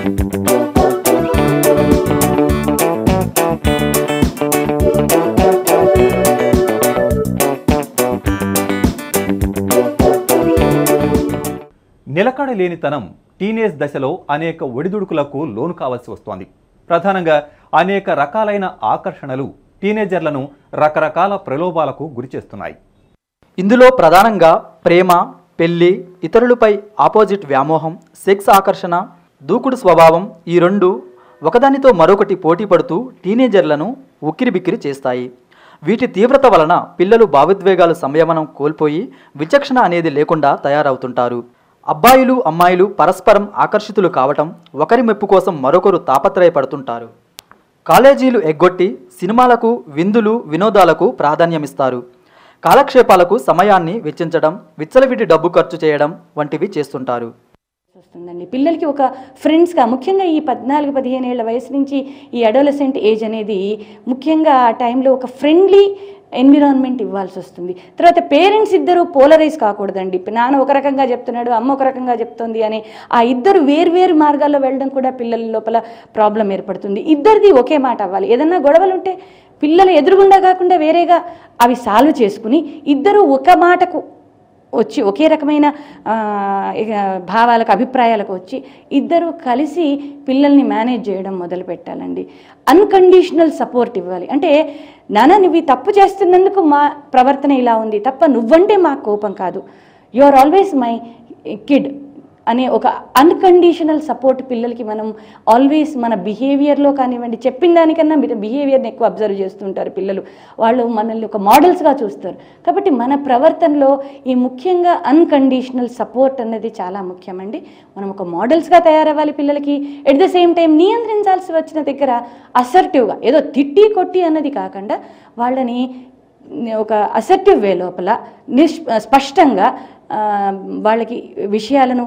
నిలకడలేనితనం teenage దశలో అనేక ఒడిదుడుకులకు లోను కావాల్సి వస్తోంది. ప్రధానంగా అనేక రకాలైన ఆకర్షణలు టీనేజర్లను రకరకాల ప్రలోభాలకు గురిచేస్తున్నాయి. ఇందులో ప్రధానంగా ప్రేమ, పెళ్లి, ఇతరులపై ఆపోజిట్ వ్యామోహం, సెక్స్ ఆకర్షణ, దూకుడు స్వభావం ఈ రెండు ఒకదానితో మరొకటి పోటీ పడుతూ టీనేజర్లను ఉక్కిరిబిక్కిరి చేస్తాయి. వీటి తీవ్రత వలన పిల్లలు భావోద్వేగాలు సంయమనం కోల్పోయి విచక్షణ అనేది లేకుండా తయారవుతుంటారు. అబ్బాయిలు అమ్మాయిలు పరస్పరం ఆకర్షితులు కావటం, ఒకరి మెప్పు కోసం మరొకరు తాపత్రయపడుతుంటారు. కాలేజీలు ఎగ్గొట్టి సినిమాలకు, విందులు, వినోదాలకు ప్రాధాన్యమిస్తారు. కాలక్షేపాలకు సమయాన్ని వెచ్చించడం, విచ్చలవిడి డబ్బు ఖర్చు చేయడం వంటివి చేస్తుంటారు. వస్తుందండి పిల్లలకి ఒక ఫ్రెండ్స్గా, ముఖ్యంగా ఈ 14-15 ఏళ్ల వయసు నుంచి ఈ అడోలసెంట్ ఏజ్ అనేది ముఖ్యంగా ఆ టైంలో ఒక ఫ్రెండ్లీ ఎన్విరాన్మెంట్ ఇవ్వాల్సి వస్తుంది. తర్వాత పేరెంట్స్ ఇద్దరు పోలరైజ్ కాకూడదండి. నాన్న ఒక రకంగా చెప్తున్నాడు, అమ్మ ఒక రకంగా చెప్తుంది అని ఆ ఇద్దరు వేరు మార్గాల్లో వెళ్ళడం కూడా పిల్లల లోపల ప్రాబ్లం ఏర్పడుతుంది. ఇద్దరిది ఒకే మాట అవ్వాలి. ఏదన్నా గొడవలు ఉంటే పిల్లలు ఎదురుగుండా కాకుండా వేరేగా అవి సాల్వ్ చేసుకుని ఇద్దరు ఒక మాటకు వచ్చి ఒకే రకమైన భావాలకు, అభిప్రాయాలకు వచ్చి ఇద్దరు కలిసి పిల్లల్ని మేనేజ్ చేయడం మొదలు పెట్టాలండి. అన్కండిషనల్ సపోర్ట్ ఇవ్వాలి. అంటే నాన్న నువ్వు తప్పు చేస్తున్నందుకు మా ప్రవర్తన ఇలా ఉంది తప్ప నువ్వంటే మా కోపం కాదు, you are always my kid అనే ఒక అన్కండిషనల్ సపోర్ట్ పిల్లలకి మనం ఆల్వేస్ మన బిహేవియర్లో కానివ్వండి, చెప్పిన దానికన్నా మీరు బిహేవియర్ని ఎక్కువ అబ్జర్వ్ చేస్తుంటారు పిల్లలు. వాళ్ళు మనల్ని ఒక మోడల్స్గా చూస్తారు. కాబట్టి మన ప్రవర్తనలో ఈ ముఖ్యంగా అన్కండిషనల్ సపోర్ట్ అన్నది చాలా ముఖ్యమండి. మనం ఒక మోడల్స్గా తయారవ్వాలి పిల్లలకి. ఎట్ ద సేమ్ టైం నియంత్రించాల్సి వచ్చిన దగ్గర అసర్టివ్గా, ఏదో తిట్టి కొట్టి అన్నది కాకుండా వాళ్ళని ఒక అసర్టివ్ వే లోపల స్పష్టంగా వాళ్ళకి విషయాలను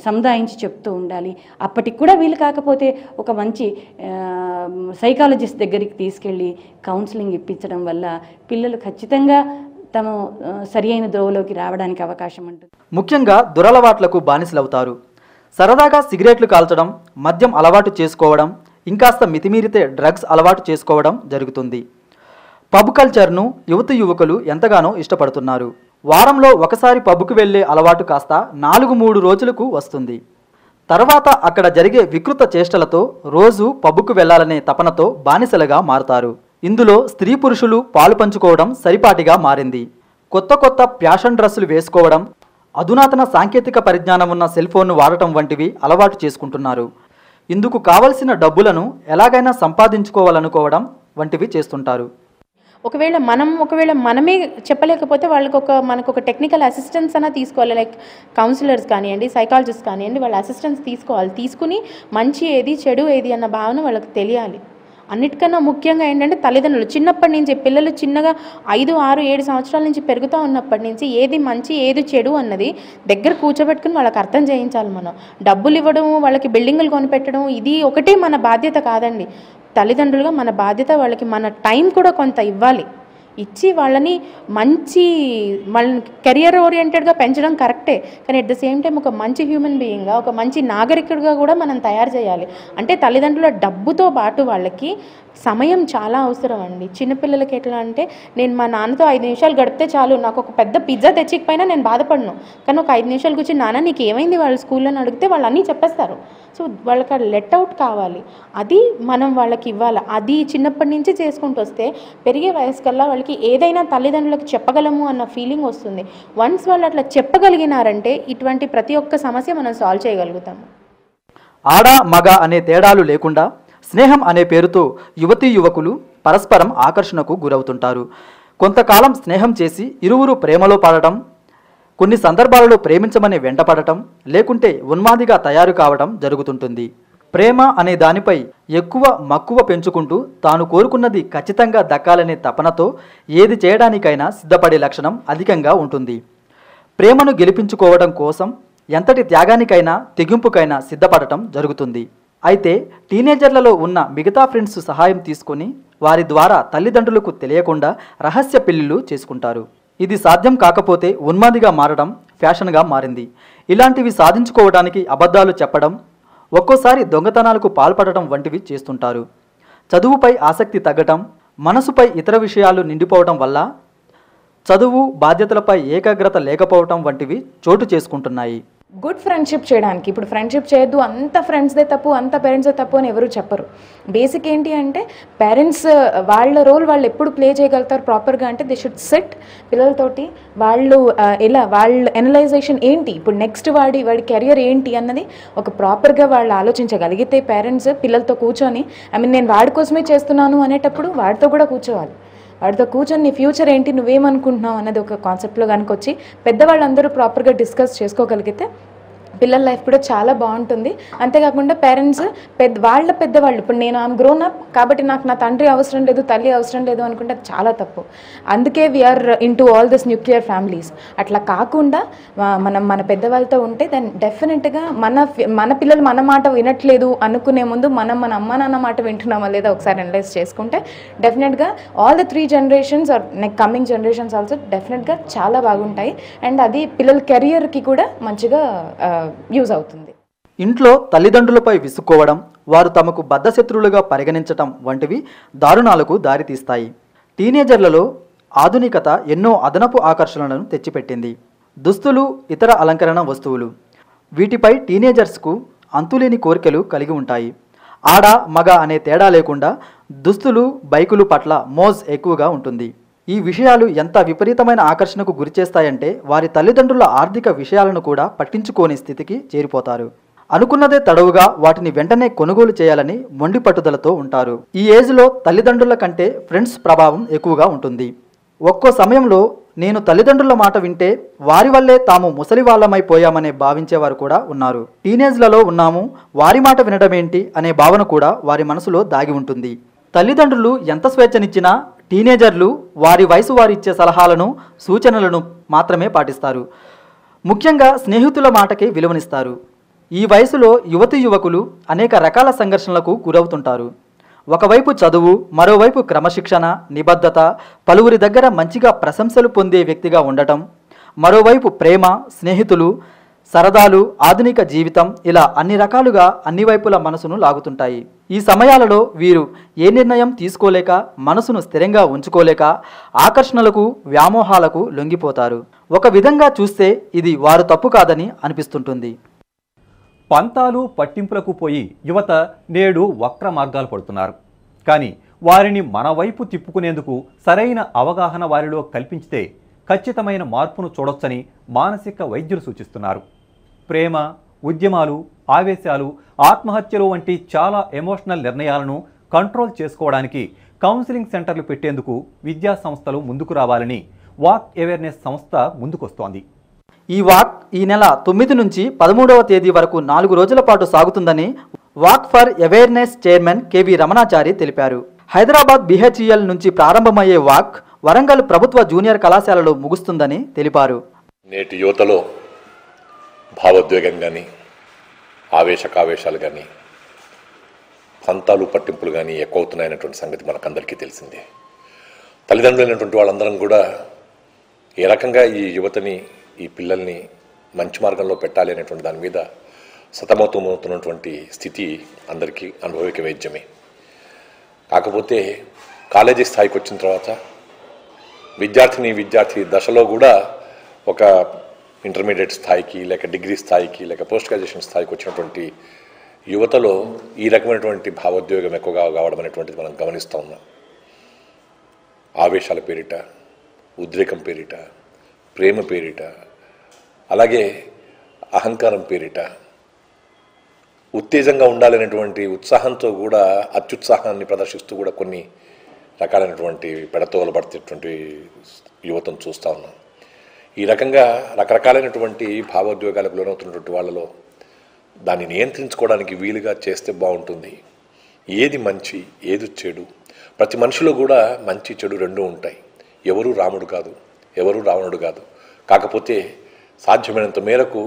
సముదాయించి చెప్తూ ఉండాలి. అప్పటికి కూడా వీలు కాకపోతే ఒక మంచి సైకాలజిస్ట్ దగ్గరికి తీసుకెళ్ళి కౌన్సిలింగ్ ఇప్పించడం వల్ల పిల్లలు ఖచ్చితంగా తమ సరి అయిన ద్రోవలోకి రావడానికి అవకాశం ఉంటుంది. ముఖ్యంగా దురలవాట్లకు బానిసలవుతారు. సరదాగా సిగరెట్లు కాల్చడం, మద్యం అలవాటు చేసుకోవడం, ఇంకాస్త మితిమీరితే డ్రగ్స్ అలవాటు చేసుకోవడం జరుగుతుంది. పబ్ కల్చర్ను యువకులు ఎంతగానో ఇష్టపడుతున్నారు. వారంలో ఒకసారి పబ్కు వెళ్లే అలవాటు కాస్త 4-3 రోజులకు వస్తుంది. తర్వాత అక్కడ జరిగే వికృత చేష్టలతో రోజు పబ్కు వెళ్లాలనే తపనతో బానిసలుగా మారుతారు. ఇందులో స్త్రీ పురుషులు పాలు పంచుకోవడం సరిపాటిగా మారింది. కొత్త ఫ్యాషన్ డ్రెస్సులు వేసుకోవడం, అధునాతన సాంకేతిక పరిజ్ఞానం ఉన్న సెల్ ఫోన్ను వాడటం వంటివి అలవాటు చేసుకుంటున్నారు. ఇందుకు కావలసిన డబ్బులను ఎలాగైనా సంపాదించుకోవాలనుకోవడం వంటివి చేస్తుంటారు. ఒకవేళ మనమే చెప్పలేకపోతే మనకు ఒక టెక్నికల్ అసిస్టెన్స్ అన్న తీసుకోవాలి. లైక్ కౌన్సిలర్స్ కానివ్వండి, సైకాలజిస్ట్ కానివ్వండి, వాళ్ళ అసిస్టెన్స్ తీసుకోవాలి. తీసుకుని మంచి ఏది చెడు ఏది అన్న భావన వాళ్ళకి తెలియాలి. అన్నిటికన్నా ముఖ్యంగా ఏంటంటే తల్లిదండ్రులు చిన్నప్పటి నుంచి, పిల్లలు చిన్నగా 5, 6, 7 సంవత్సరాల నుంచి పెరుగుతూ ఉన్నప్పటి నుంచి ఏది మంచి ఏది చెడు అన్నది దగ్గర కూర్చోబెట్టుకుని వాళ్ళకి అర్థం చేయించాలి. మనం డబ్బులు ఇవ్వడం, వాళ్ళకి బిల్డింగులు కొనిపెట్టడం ఇది ఒకటే మన బాధ్యత కాదండి. తల్లిదండ్రులుగా మన బాధ్యత వాళ్ళకి మన టైం కూడా కొంత ఇవ్వాలి. ఇచ్చి వాళ్ళని కెరియర్ ఓరియంటెడ్గా పెంచడం కరెక్టే, కానీ అట్ ద సేమ్ టైం ఒక మంచి హ్యూమన్ బీయింగ్గా, ఒక మంచి నాగరికుడిగా కూడా మనం తయారు చేయాలి. అంటే తల్లిదండ్రుల డబ్బుతో పాటు వాళ్ళకి సమయం చాలా అవసరం అండి. చిన్నపిల్లలకి ఎట్లా అంటే, నేను మా నాన్నతో 5 నిమిషాలు గడిపితే చాలు, నాకు ఒక పెద్ద పిజ్జా తెచ్చికపోయినా నేను బాధపడను. కానీ ఒక 5 నిమిషాలు కూర్చొని నాన్న నీకు ఏమైంది వాళ్ళు స్కూల్లో అడిగితే వాళ్ళు అన్నీ చెప్పేస్తారు. సో వాళ్ళకి అది లెట్ అవుట్ కావాలి, అది మనం వాళ్ళకి ఇవ్వాలి. అది చిన్నప్పటి నుంచి చేసుకుంటూ వస్తే పెరిగే వయసు కల్లా వాళ్ళకి ఏదైనా తల్లిదండ్రులకు చెప్పగలము అన్న ఫీలింగ్ వస్తుంది. వన్స్ వాళ్ళు అట్లా చెప్పగలిగినారంటే ఇటువంటి ప్రతి ఒక్క సమస్య మనం సాల్వ్ చేయగలుగుతాము. ఆడ మగ అనే తేడాలు లేకుండా స్నేహం అనే పేరుతో యువకులు పరస్పరం ఆకర్షణకు గురవుతుంటారు. కొంతకాలం స్నేహం చేసి ఇరువురు ప్రేమలో పడటం, కొన్ని సందర్భాలలో ప్రేమించమని వెంటపడటం, లేకుంటే ఉన్మాదిగా తయారు కావడం జరుగుతుంటుంది. ప్రేమ అనే దానిపై ఎక్కువ మక్కువ పెంచుకుంటూ తాను కోరుకున్నది ఖచ్చితంగా దక్కాలనే తపనతో ఏది చేయడానికైనా సిద్ధపడే లక్షణం అధికంగా ఉంటుంది. ప్రేమను గెలిపించుకోవడం కోసం ఎంతటి త్యాగానికైనా తెగింపుకైనా సిద్ధపడటం జరుగుతుంది. అయితే టీనేజర్లలో ఉన్న మిగతా ఫ్రెండ్స్ సహాయం తీసుకొని వారి ద్వారా తల్లిదండ్రులకు తెలియకుండా రహస్య పెళ్లిళ్ళు చేసుకుంటారు. ఇది సాధ్యం కాకపోతే ఉన్మాదిగా మారడం ఫ్యాషన్గా మారింది. ఇలాంటివి సాధించుకోవడానికి అబద్ధాలు చెప్పడం, ఒక్కోసారి దొంగతనాలకు పాల్పడటం వంటివి చేస్తుంటారు. చదువుపై ఆసక్తి తగ్గటం, మనసుపై ఇతర విషయాలు నిండిపోవటం వల్ల చదువు, బాధ్యతలపై ఏకాగ్రత లేకపోవటం వంటివి చోటు చేసుకుంటున్నాయి. గుడ్ ఫ్రెండ్షిప్ చేయడానికి, ఇప్పుడు ఫ్రెండ్షిప్ చేయొద్దు, అంత ఫ్రెండ్స్దే తప్పు, అంత పేరెంట్స్దే తప్పు అని ఎవరు చెప్పరు. బేసిక్ ఏంటి అంటే పేరెంట్స్ వాళ్ళ రోల్ వాళ్ళు ఎప్పుడు ప్లే చేయగలుగుతారు ప్రాపర్గా అంటే దే షుడ్ సెట్ పిల్లలతోటి వాళ్ళు ఎలా వాళ్ళ ఎనలైజేషన్ ఏంటి, ఇప్పుడు నెక్స్ట్ వాడి కెరియర్ ఏంటి అన్నది ఒక ప్రాపర్గా వాళ్ళు ఆలోచించగలిగితే పేరెంట్స్ పిల్లలతో కూర్చొని నేను వాడి కోసమే చేస్తున్నాను అనేటప్పుడు వాడితో కూడా కూర్చోవాలి. వాడితో కూర్చొని నీ ఫ్యూచర్ ఏంటి, నువ్వేమనుకుంటున్నావు అన్నది ఒక కాన్సెప్ట్లో కనుక వచ్చి పెద్దవాళ్ళందరూ ప్రాపర్గా డిస్కస్ చేసుకోగలిగితే పిల్లల లైఫ్ కూడా చాలా బాగుంటుంది. అంతేకాకుండా పేరెంట్స్ పెద్దవాళ్ళు ఇప్పుడు నేను ఐఎమ్ గ్రోన్ అప్ కాబట్టి నాకు నా తండ్రి అవసరం లేదు, తల్లి అవసరం లేదు అనుకుంటే చాలా తప్పు. అందుకే we are into all this nuclear families. అట్లా కాకుండా మన పెద్దవాళ్ళతో ఉంటే దెన్ డెఫినెట్గా మన పిల్లలు మన మాట వినట్లేదు అనుకునే ముందు మన అమ్మ నాన్న మాట వింటున్నామా లేదా ఒకసారి అనలైజ్ చేసుకుంటే డెఫినెట్గా all the 3 generations are coming generations also డెఫినెట్గా చాలా బాగుంటాయి. అండ్ అది పిల్లల కెరియర్కి కూడా మంచిగా యూజ్ అవుతుంది. ఇంట్లో తల్లిదండ్రులపై విసుక్కోవడం, వారు తమకు బద్ధశత్రువులుగా పరిగణించటం వంటివి దారుణాలకు దారితీస్తాయి. టీనేజర్లలో ఆధునికత ఎన్నో అదనపు ఆకర్షణలను తెచ్చిపెట్టింది. దుస్తులు, ఇతర అలంకరణ వస్తువులు, వీటిపై టీనేజర్స్కు అంతులేని కోరికలు కలిగి ఉంటాయి. ఆడ మగ అనే తేడా లేకుండా దుస్తులు, బైకులు పట్ల మోజ్ ఎక్కువగా ఉంటుంది. ఈ విషయాలు ఎంత విపరీతమైన ఆకర్షణకు గురిచేస్తాయంటే వారి తల్లిదండ్రుల ఆర్థిక విషయాలను కూడా పట్టించుకోని స్థితికి చేరిపోతారు. అనుకున్నదే తడవుగా వాటిని వెంటనే కొనుగోలు చేయాలని మొండి పట్టుదలతో ఉంటారు. ఈ ఏజ్లో తల్లిదండ్రుల కంటే ఫ్రెండ్స్ ప్రభావం ఎక్కువగా ఉంటుంది. ఒక్కో సమయంలో నేను తల్లిదండ్రుల మాట వింటే వారి వల్లే తాము ముసలి వాళ్ళమైపోయామనే భావించేవారు కూడా ఉన్నారు. టీనేజ్లలో ఉన్నాము, వారి మాట వినడమేంటి అనే భావన కూడా వారి మనసులో దాగి ఉంటుంది. తల్లిదండ్రులు ఎంత స్వేచ్ఛనిచ్చినా టీనేజర్లు వారి వయసు వారు ఇచ్చే సలహాలను, సూచనలను మాత్రమే పాటిస్తారు. ముఖ్యంగా స్నేహితుల మాటకే విలువనిస్తారు. ఈ వయసులో యువకులు అనేక రకాల సంఘర్షణలకు గురవుతుంటారు. ఒకవైపు చదువు, మరోవైపు క్రమశిక్షణ, నిబద్ధత, పలువురి దగ్గర మంచిగా ప్రశంసలు పొందే వ్యక్తిగా ఉండటం, మరోవైపు ప్రేమ, స్నేహితులు, సరదాలు, ఆధునిక జీవితం, ఇలా అన్ని రకాలుగా అన్ని వైపుల మనసును లాగుతుంటాయి. ఈ సమయాలలో వీరు ఏ నిర్ణయం తీసుకోలేక, మనసును స్థిరంగా ఉంచుకోలేక ఆకర్షణలకు, వ్యామోహాలకు లొంగిపోతారు. ఒక విధంగా చూస్తే ఇది వారు తప్పు కాదని అనిపిస్తుంటుంది. పంతాలు పట్టింపులకు పోయి యువత నేడు వక్ర మార్గాలు పడుతున్నారు. కానీ వారిని మన వైపు తిప్పుకునేందుకు సరైన అవగాహన వారిలో కల్పించితే ఖచ్చితమైన మార్పును చూడొచ్చని మానసిక వైద్యులు సూచిస్తున్నారు. ప్రేమ, ఉద్యమాలు, ఆవేశాలు, ఆత్మహత్యలు వంటి చాలా ఎమోషనల్ నిర్ణయాలను కంట్రోల్ చేసుకోవడానికి కౌన్సిలింగ్ సెంటర్లు పెట్టేందుకు విద్యా సంస్థలు ముందుకు రావాలని వాక్ అవేర్నెస్ సంస్థ ముందుకొస్తోంది. ఈ వాక్ ఈ నెల 9 నుంచి 13వ తేదీ వరకు 4 రోజుల పాటు సాగుతుందని walk for awareness chairman KV Ramanachari తెలిపారు. హైదరాబాద్ BHEL నుంచి ప్రారంభమయ్యే వాక్ వరంగల్ ప్రభుత్వ జూనియర్ కళాశాలలో ముగుస్తుందని తెలిపారు. నేటి యువతలో భావోద్వేగం కానీ, ఆవేశాలు కానీ, పంతాలు పట్టింపులు కానీ ఎక్కువ అవుతున్నాయనేటువంటి సంగతి మనకందరికీ తెలిసిందే. తల్లిదండ్రులైనటువంటి వాళ్ళందరం కూడా ఏ రకంగా ఈ యువతని, ఈ పిల్లల్ని మంచి మార్గంలో పెట్టాలి అనేటువంటి దాని మీద సతమతమవుతున్నటువంటి స్థితి అందరికీ అనుభవిక వేద్యమే. కాకపోతే కాలేజీ స్థాయికి వచ్చిన తర్వాత విద్యార్థి దశలో కూడా ఒక ఇంటర్మీడియట్ స్థాయికి, లేక డిగ్రీ స్థాయికి, లేక పోస్ట్ గ్రాడ్యుయేషన్ స్థాయికి వచ్చినటువంటి యువతలో ఈ రకమైనటువంటి భావోద్వేగం ఎక్కువగా కావడం అనేటువంటిది మనం గమనిస్తూ ఉన్నాం. ఆవేశాల పేరిట, ఉద్రేకం పేరిట, ప్రేమ పేరిట, అలాగే అహంకారం పేరిట, ఉత్తేజంగా ఉండాలనేటువంటి ఉత్సాహంతో కూడా అత్యుత్సాహాన్ని ప్రదర్శిస్తూ కూడా కొన్ని రకాలైనటువంటి పెడతోలు పడుతున్నటువంటి యువతను చూస్తూ ఉన్నాం. ఈ రకంగా రకరకాలైనటువంటి భావోద్వేగాలకు లోనవుతున్నటువంటి వాళ్ళలో దాన్ని నియంత్రించుకోవడానికి వీలుగా చేస్తే బాగుంటుంది. ఏది మంచి, ఏది చెడు, ప్రతి మనిషిలో కూడా మంచి చెడు రెండూ ఉంటాయి. ఎవరు రాముడు కాదు, ఎవరు రావణుడు కాదు. కాకపోతే సాధ్యమైనంత మేరకు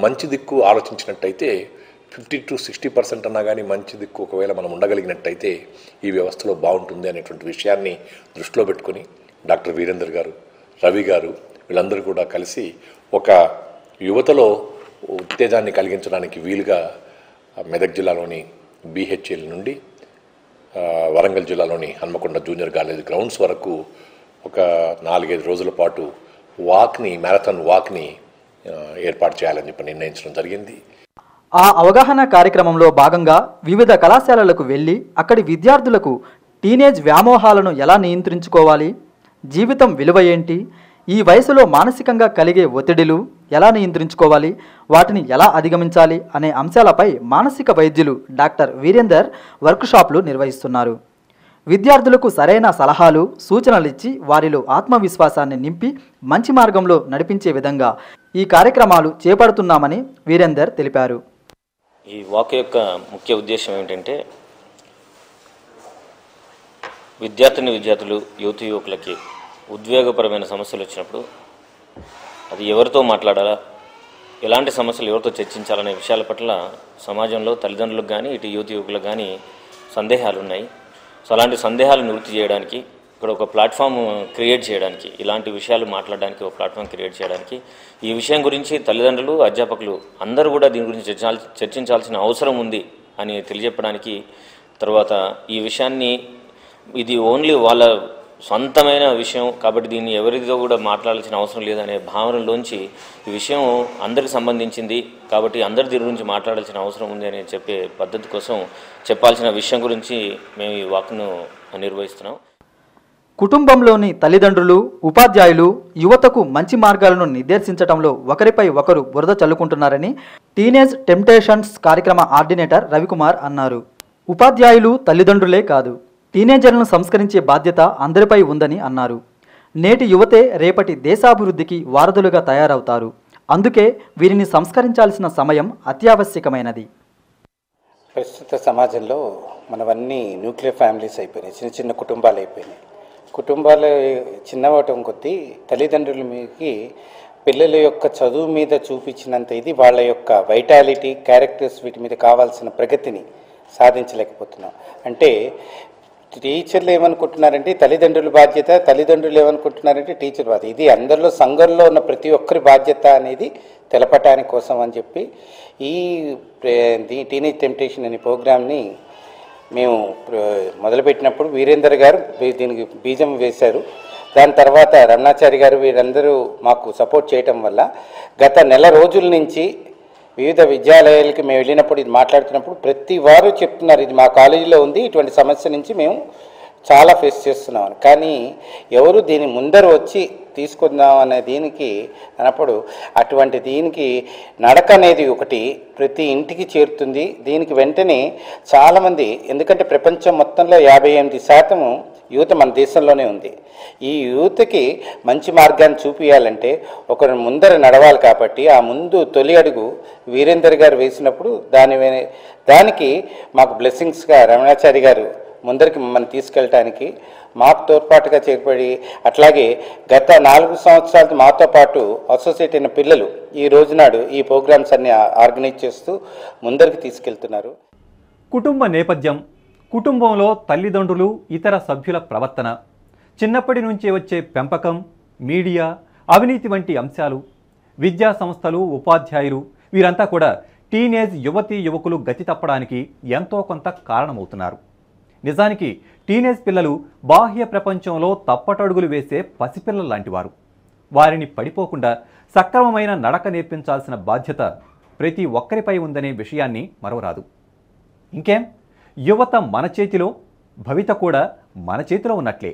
మంచి దిక్కు ఆలోచించినట్టయితే 50 to 60% అన్నా కానీ మంచి దిక్కు ఒకవేళ మనం ఉండగలిగినట్టయితే ఈ వ్యవస్థలో బాగుంటుంది అనేటువంటి విషయాన్ని దృష్టిలో పెట్టుకుని డాక్టర్ వీరేందర్ గారు, రవి గారు వీళ్ళందరూ కూడా కలిసి ఒక యువతలో ఉత్తేజాన్ని కలిగించడానికి వీలుగా మెదక్ జిల్లాలోని BHL నుండి వరంగల్ జిల్లాలోని హన్మకొండ జూనియర్ కాలేజ్ గ్రౌండ్స్ వరకు ఒక 4-5 రోజుల పాటు మ్యారథాన్ వాక్ని ఏర్పాటు చేయాలని చెప్పి నిర్ణయించడం జరిగింది. ఆ అవగాహన కార్యక్రమంలో భాగంగా వివిధ కళాశాలలకు వెళ్ళి అక్కడి విద్యార్థులకు టీనేజ్ వ్యామోహాలను ఎలా నియంత్రించుకోవాలి, జీవితం విలువ ఏంటి, ఈ వయసులో మానసికంగా కలిగే ఒత్తిడిలు ఎలా నియంత్రించుకోవాలి, వాటిని ఎలా అధిగమించాలి అనే అంశాలపై మానసిక వైద్యులు డాక్టర్ వీరేందర్ వర్క్షాప్లు నిర్వహిస్తున్నారు. విద్యార్థులకు సరైన సలహాలు సూచనలు ఇచ్చి వారిలో ఆత్మవిశ్వాసాన్ని నింపి మంచి మార్గంలో నడిపించే విధంగా ఈ కార్యక్రమాలు చేపడుతున్నామని వీరేందర్ తెలిపారు. ఈ వాక్ యొక్క ముఖ్య ఉద్దేశం ఏమిటంటే విద్యార్థులు యువకులకి ఉద్వేగపరమైన సమస్యలు వచ్చినప్పుడు అది ఎవరితో మాట్లాడాలా, ఎలాంటి సమస్యలు ఎవరితో చర్చించాలనే విషయాల పట్ల సమాజంలో తల్లిదండ్రులకు కానీ ఇటు యువకులకు కానీ సందేహాలు ఉన్నాయి. సో అలాంటి సందేహాలు నివృత్తి చేయడానికి ఇక్కడ ఒక ప్లాట్ఫామ్ క్రియేట్ చేయడానికి, ఇలాంటి విషయాలు మాట్లాడడానికి ఒక ప్లాట్ఫామ్ క్రియేట్ చేయడానికి, ఈ విషయం గురించి తల్లిదండ్రులు అధ్యాపకులు అందరూ కూడా దీని గురించి చర్చించాల్సిన అవసరం ఉంది అని తెలియజెప్పడానికి, తర్వాత ఈ విషయాన్ని ఇది ఓన్లీ వాళ్ళ సొంతమైన విషయం కాబట్టి దీన్ని ఎవరితో కూడా మాట్లాడాల్సిన అవసరం లేదనే భావనలోంచి ఈ విషయం అందరికి సంబంధించింది కాబట్టి అందరి దీని గురించి మాట్లాడాల్సిన అవసరం ఉంది అని చెప్పే పద్ధతి కోసం చెప్పాల్సిన విషయం గురించి మేము ఈ వాక్ను నిర్వహిస్తున్నాం. కుటుంబంలోని తల్లిదండ్రులు, ఉపాధ్యాయులు యువతకు మంచి మార్గాలను నిర్దేశించడంలో ఒకరిపై ఒకరు బురద చల్లుకుంటున్నారని టీనేజ్ టెంప్టేషన్స్ కార్యక్రమ ఆర్డినేటర్ రవికుమార్ అన్నారు. ఉపాధ్యాయులు తల్లిదండ్రులే కాదు, టీనేజర్లను సంస్కరించే బాధ్యత అందరిపై ఉందని అన్నారు. నేటి యువతే రేపటి దేశాభివృద్ధికి వారధులుగా తయారవుతారు. అందుకే వీరిని సంస్కరించాల్సిన సమయం అత్యావశ్యకమైనది. ప్రస్తుత సమాజంలో మనవన్నీ న్యూక్లియర్ ఫ్యామిలీస్ అయిపోయినాయి, చిన్న చిన్న కుటుంబాలు అయిపోయినాయి. కుటుంబాలు చిన్నవటం కొద్దీ తల్లిదండ్రుల మీదకి పిల్లల యొక్క చదువు మీద చూపించినంత ఇది వాళ్ళ యొక్క వైటాలిటీ, క్యారెక్టర్స్, వీటి మీద కావాల్సిన ప్రగతిని సాధించలేకపోతున్నాం. అంటే టీచర్లు ఏమనుకుంటున్నారంటే తల్లిదండ్రుల బాధ్యత, తల్లిదండ్రులు ఏమనుకుంటున్నారంటే టీచర్ బాధ్యత. ఇది అందరిలో సంఘంలో ఉన్న ప్రతి ఒక్కరి బాధ్యత అనేది తెలపటానికి కోసం అని చెప్పి ఈ టీనేజ్ టెంప్టేషన్ అనే ప్రోగ్రామ్ని మేము మొదలుపెట్టినప్పుడు వీరేందర్ గారు దీనికి బీజం వేశారు. దాని తర్వాత రమణాచారి గారు వీరందరూ మాకు సపోర్ట్ చేయటం వల్ల గత నెల రోజుల నుంచి వివిధ విద్యాలయాలకి మేము వెళ్ళినప్పుడు ఇది మాట్లాడుతున్నప్పుడు ప్రతి వారు చెప్తున్నారు ఇది మా కాలేజీలో ఉంది, ఇటువంటి సమస్య నుంచి మేము చాలా ఫేస్ చేస్తున్నాం. కానీ ఎవరు దీని ముందర వచ్చి తీసుకుందాం అనే దీనికి అన్నప్పుడు అటువంటి దీనికి నడక అనేది ఒకటి ప్రతి ఇంటికి చేరుతుంది. దీనికి వెంటనే చాలామంది, ఎందుకంటే ప్రపంచం మొత్తంలో 58% యువత మన దేశంలోనే ఉంది. ఈ యూత్కి మంచి మార్గాన్ని చూపించాలంటే ఒకరు ముందర నడవాలి. కాబట్టి ఆ ముందు తొలి అడుగు వీరేందర్ గారు వేసినప్పుడు దానికి మాకు బ్లెస్సింగ్స్గా రమణాచారి గారు ముందరికి మమ్మల్ని తీసుకెళ్ళటానికి మాకు తోడ్పాటుగా చేర్పడి, అట్లాగే గత 4 సంవత్సరాలతో మాతో పాటు అసోసియేట్ అయిన పిల్లలు ఈ రోజునాడు ఈ ప్రోగ్రామ్స్ అన్ని ఆర్గనైజ్ చేస్తూ ముందరికి తీసుకెళ్తున్నారు. కుటుంబ నేపథ్యం, కుటుంబంలో తల్లిదండ్రులు, ఇతర సభ్యుల ప్రవర్తన, చిన్నప్పటి నుంచే వచ్చే పెంపకం, మీడియా, అవినీతి వంటి అంశాలు, విద్యా సంస్థలు, ఉపాధ్యాయులు వీరంతా కూడా టీనేజ్ యువకులు గతి తప్పడానికి ఎంతో కొంత కారణమవుతున్నారు. నిజానికి టీనేజ్ పిల్లలు బాహ్య ప్రపంచంలో తప్పటడుగులు వేసే పసిపిల్లల లాంటివారు. వారిని పడిపోకుండా సక్రమమైన నడక నేర్పించాల్సిన బాధ్యత ప్రతి ఒక్కరిపై ఉందనే విషయాన్ని మరవరాదు. ఇంకేం, యువత మన చేతిలో, భవిత కూడా మన చేతిలో ఉన్నట్లే.